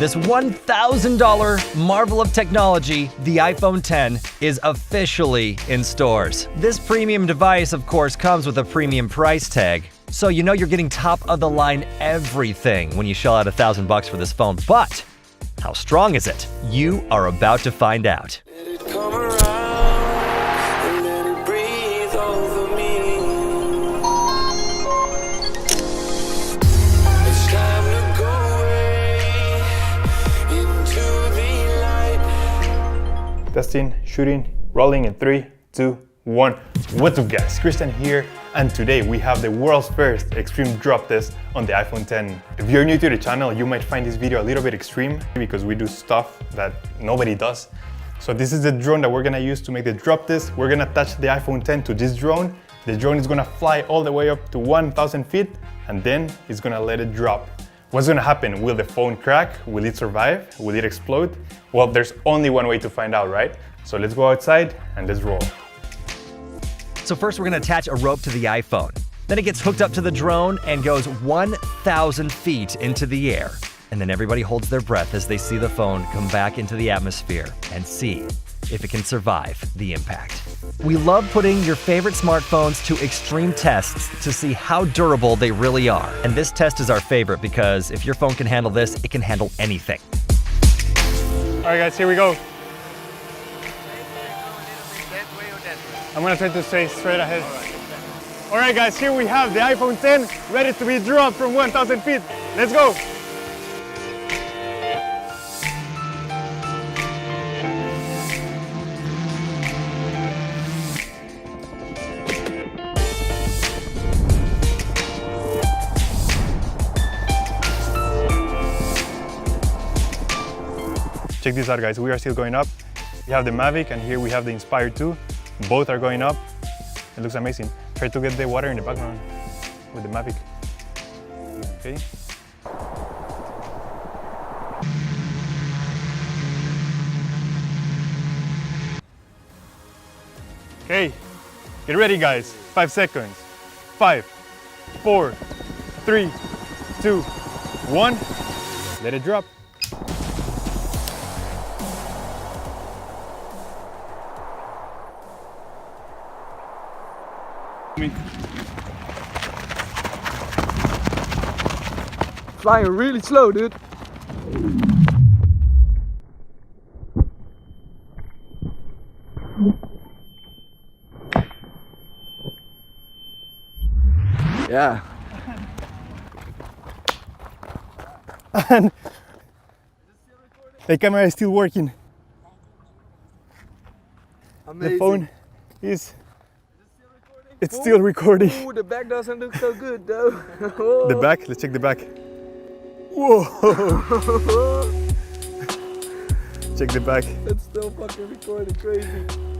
This $1,000 marvel of technology, the iPhone X, is officially in stores. This premium device, of course, comes with a premium price tag, so you know you're getting top-of-the-line everything when you shell out $1,000 for this phone. But how strong is it? You are about to find out. Testing, shooting, rolling in 3, 2, 1. What's up guys, Christian here, and today we have the world's first extreme drop test on the iPhone X. If you're new to the channel, you might find this video a little bit extreme because we do stuff that nobody does. So this is the drone that we're gonna use to make the drop test. We're gonna attach the iPhone X to this drone. The drone is gonna fly all the way up to 1,000 feet and then it's gonna let it drop. What's gonna happen? Will the phone crack? Will it survive? Will it explode? Well, there's only one way to find out, right? So let's go outside and let's roll. So first we're gonna attach a rope to the iPhone. Then it gets hooked up to the drone and goes 1,000 feet into the air. And then everybody holds their breath as they see the phone come back into the atmosphere and see if it can survive the impact. We love putting your favorite smartphones to extreme tests to see how durable they really are. And this test is our favorite because if your phone can handle this, it can handle anything. All right guys, here we go. I'm gonna try to stay straight ahead. All right guys, here we have the iPhone X ready to be dropped from 1,000 feet. Let's go. Check this out guys, we are still going up. We have the Mavic and here we have the Inspire 2. Both are going up. It looks amazing. Try to get the water in the background with the Mavic. Okay. Okay, get ready guys. 5 seconds. 5, 4, 3, 2, 1. Let it drop. Flying really slow, dude. Yeah. And the camera is still working. Amazing. The phone is it's still recording. Ooh, the back doesn't look so good though. The back, let's check the back. Whoa! Check the back. It's still fucking recording crazy.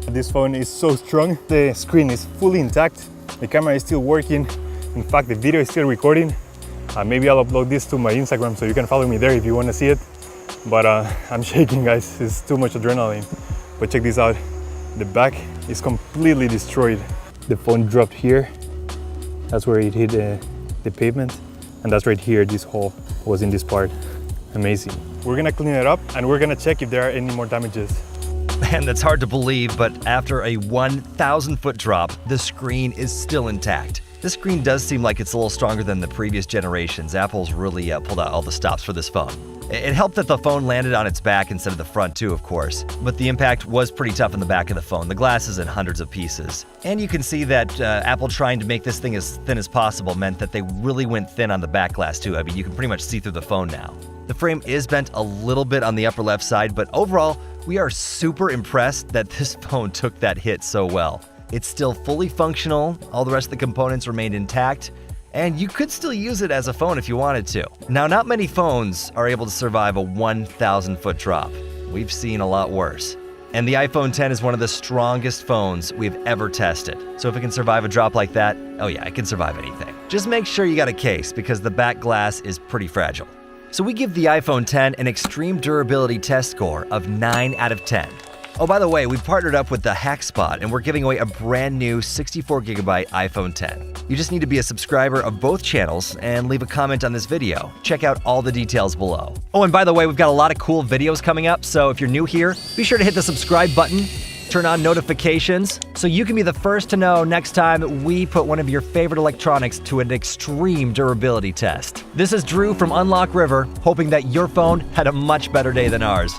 This phone is so strong. The screen is fully intact. The camera is still working. In fact, the video is still recording. Maybe I'll upload this to my Instagram so you can follow me there if you want to see it. But I'm shaking guys, it's too much adrenaline. But check this out. The back is completely destroyed. The phone dropped here. That's where it hit the pavement. And that's right here, this hole was in this part. Amazing. We're gonna clean it up and we're gonna check if there are any more damages. And that's hard to believe, but after a 1,000-foot drop, the screen is still intact. This screen does seem like it's a little stronger than the previous generations. Apple's really pulled out all the stops for this phone. It helped that the phone landed on its back instead of the front too, of course. But the impact was pretty tough in the back of the phone. The glass is in hundreds of pieces. And you can see that Apple trying to make this thing as thin as possible meant that they really went thin on the back glass too. I mean, you can pretty much see through the phone now. The frame is bent a little bit on the upper left side, but overall, we are super impressed that this phone took that hit so well. It's still fully functional, all the rest of the components remained intact, and you could still use it as a phone if you wanted to. Now, not many phones are able to survive a 1,000-foot drop. We've seen a lot worse. And the iPhone X is one of the strongest phones we've ever tested. So if it can survive a drop like that, oh yeah, it can survive anything. Just make sure you got a case because the back glass is pretty fragile. So we give the iPhone X an extreme durability test score of 9 out of 10. Oh, by the way, we've partnered up with the Hackspot, and we're giving away a brand new 64GB iPhone 10. You just need to be a subscriber of both channels and leave a comment on this video. Check out all the details below. Oh, and by the way, we've got a lot of cool videos coming up, so if you're new here, be sure to hit the subscribe button, turn on notifications, so you can be the first to know next time we put one of your favorite electronics to an extreme durability test. This is Drew from Unlock River, hoping that your phone had a much better day than ours.